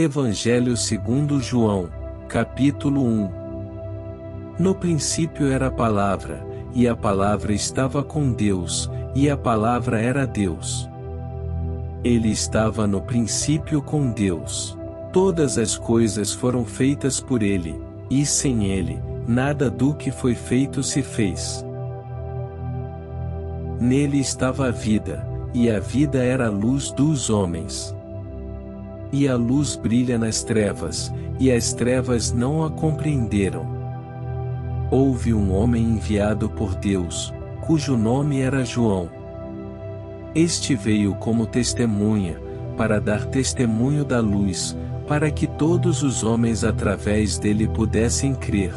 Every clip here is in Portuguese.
Evangelho segundo João, capítulo 1. No princípio era a palavra, e a palavra estava com Deus, e a palavra era Deus. Ele estava no princípio com Deus. Todas as coisas foram feitas por ele, e sem ele, nada do que foi feito se fez. Nele estava a vida, e a vida era a luz dos homens. E a luz brilha nas trevas, e as trevas não a compreenderam. Houve um homem enviado por Deus, cujo nome era João. Este veio como testemunha, para dar testemunho da luz, para que todos os homens através dele pudessem crer.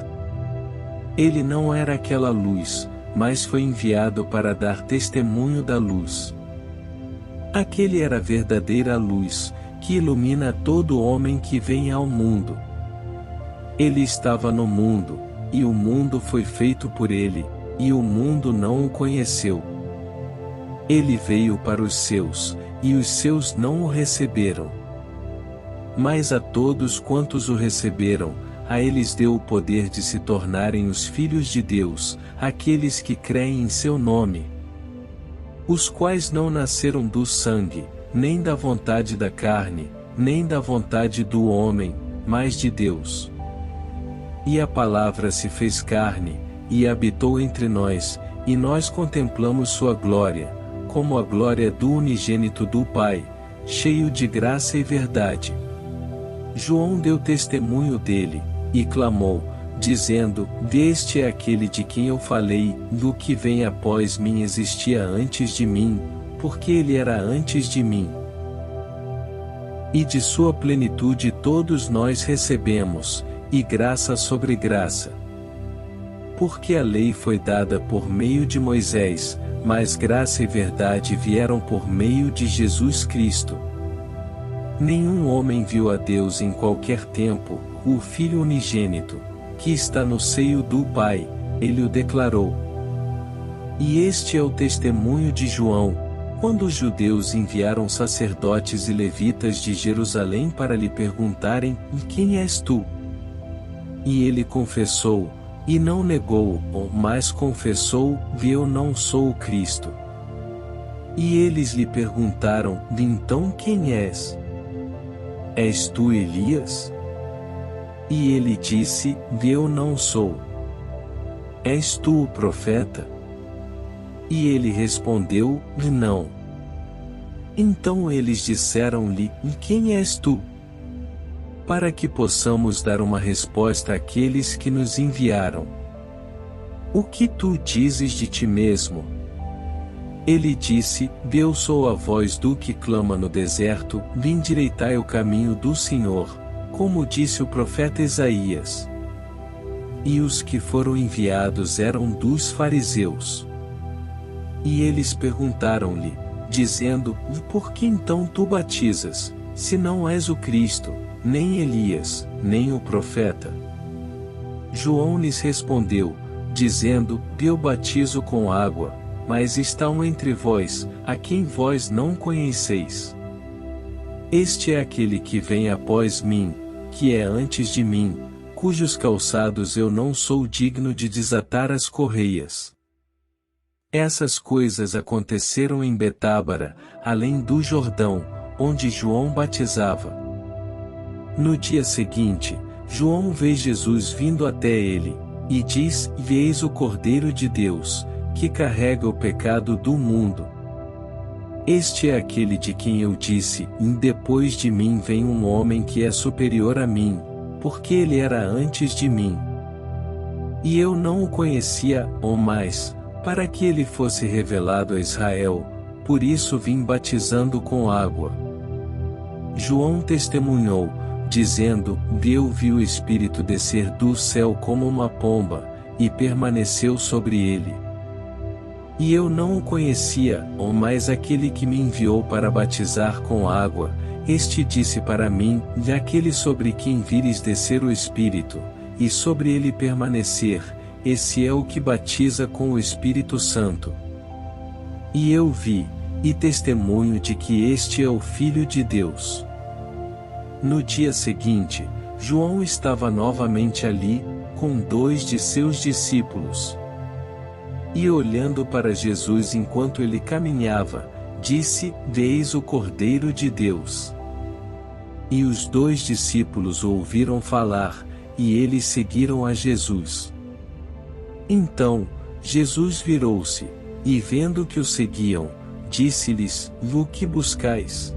Ele não era aquela luz, mas foi enviado para dar testemunho da luz. Aquele era a verdadeira luz, que ilumina todo homem que vem ao mundo. Ele estava no mundo, e o mundo foi feito por ele, e o mundo não o conheceu. Ele veio para os seus, e os seus não o receberam. Mas a todos quantos o receberam, a eles deu o poder de se tornarem os filhos de Deus, aqueles que creem em seu nome, os quais não nasceram do sangue, nem da vontade da carne, nem da vontade do homem, mas de Deus. E a palavra se fez carne, e habitou entre nós, e nós contemplamos sua glória, como a glória do unigênito do Pai, cheio de graça e verdade. João deu testemunho dele, e clamou, dizendo: Este é aquele de quem eu falei, do que vem após mim existia antes de mim, porque ele era antes de mim. E de sua plenitude todos nós recebemos, e graça sobre graça. Porque a lei foi dada por meio de Moisés, mas graça e verdade vieram por meio de Jesus Cristo. Nenhum homem viu a Deus em qualquer tempo, o Filho unigênito, que está no seio do Pai, ele o declarou. E este é o testemunho de João, quando os judeus enviaram sacerdotes e levitas de Jerusalém para lhe perguntarem: Quem és tu? E ele confessou, e não negou, mas confessou: Eu não sou o Cristo. E eles lhe perguntaram: Então quem és? És tu Elias? E ele disse: Eu não sou. És tu o profeta? E ele respondeu: Não. Então eles disseram-lhe: Quem és tu? Para que possamos dar uma resposta àqueles que nos enviaram. O que tu dizes de ti mesmo? Ele disse: Eu sou a voz do que clama no deserto, endireitai o caminho do Senhor, como disse o profeta Isaías. E os que foram enviados eram dos fariseus. E eles perguntaram-lhe, dizendo: Por que então tu batizas, se não és o Cristo, nem Elias, nem o profeta? João lhes respondeu, dizendo: Eu batizo com água, mas está um entre vós, a quem vós não conheceis. Este é aquele que vem após mim, que é antes de mim, cujos calçados eu não sou digno de desatar as correias. Essas coisas aconteceram em Betábara, além do Jordão, onde João batizava. No dia seguinte, João vê Jesus vindo até ele, e diz: Eis o Cordeiro de Deus, que carrega o pecado do mundo. Este é aquele de quem eu disse: Depois de mim vem um homem que é superior a mim, porque ele era antes de mim. E eu não o conhecia, mas, para que ele fosse revelado a Israel, por isso vim batizando com água. João testemunhou, dizendo: Eu vi o Espírito descer do céu como uma pomba, e permaneceu sobre ele. E eu não o conhecia, mas aquele que me enviou para batizar com água, este disse para mim: Aquele sobre quem vires descer o Espírito, e sobre ele permanecer, esse é o que batiza com o Espírito Santo. E eu vi, e testemunho de que este é o Filho de Deus. No dia seguinte, João estava novamente ali, com 2 de seus discípulos. E olhando para Jesus enquanto ele caminhava, disse: Eis o Cordeiro de Deus. E os 2 discípulos o ouviram falar, e eles seguiram a Jesus. Então, Jesus virou-se, e vendo que o seguiam, disse-lhes: O que buscais?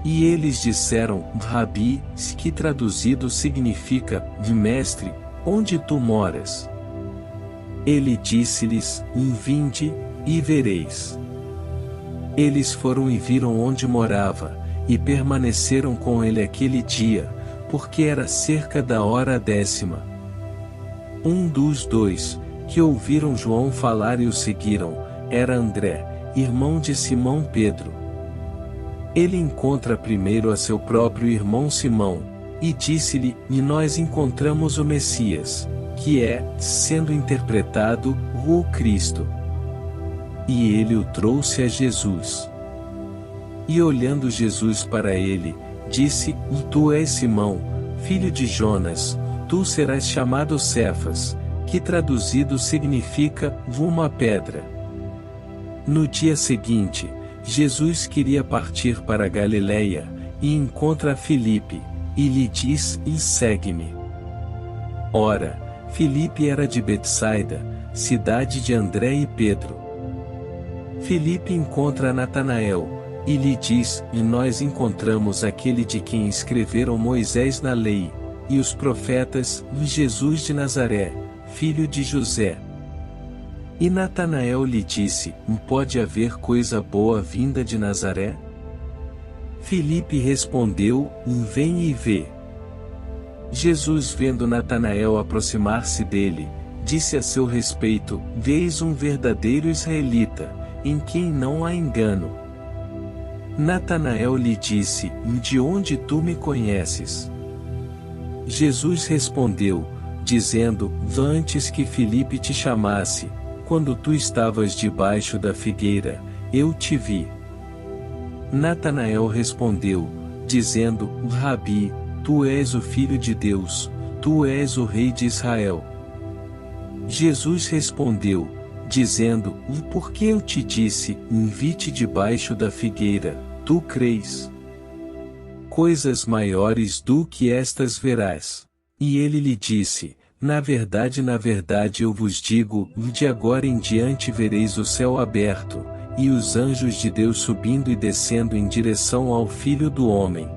E eles disseram: Rabi, que traduzido significa: Mestre, onde tu moras? Ele disse-lhes: Vinde, e vereis. Eles foram e viram onde morava, e permaneceram com ele aquele dia, porque era cerca da hora 10ª. Um dos 2, que ouviram João falar e o seguiram, era André, irmão de Simão Pedro. Ele encontra primeiro a seu próprio irmão Simão, e disse-lhe: E nós encontramos o Messias, que é, sendo interpretado, o Cristo. E ele o trouxe a Jesus. E olhando Jesus para ele, disse: Tu és Simão, filho de Jonas, tu serás chamado Cefas, que traduzido significa: uma pedra. No dia seguinte, Jesus queria partir para Galiléia, e encontra Filipe, e lhe diz: Segue-me. Ora, Filipe era de Betsaida, cidade de André e Pedro. Filipe encontra Natanael, e lhe diz: Nós encontramos aquele de quem escreveram Moisés na lei, e os profetas, Jesus de Nazaré, filho de José. E Natanael lhe disse: Pode haver coisa boa vinda de Nazaré? Filipe respondeu: Vem e vê. Jesus, vendo Natanael aproximar-se dele, disse a seu respeito: Vês um verdadeiro israelita, em quem não há engano. Natanael lhe disse: De onde tu me conheces? Jesus respondeu, dizendo: Antes que Filipe te chamasse, quando tu estavas debaixo da figueira, eu te vi. Natanael respondeu, dizendo: Rabi, tu és o Filho de Deus, tu és o Rei de Israel. Jesus respondeu, dizendo: Porque eu te disse, vi-te debaixo da figueira, tu crês? Coisas maiores do que estas verás. E ele lhe disse: na verdade eu vos digo, de agora em diante vereis o céu aberto, e os anjos de Deus subindo e descendo em direção ao Filho do Homem.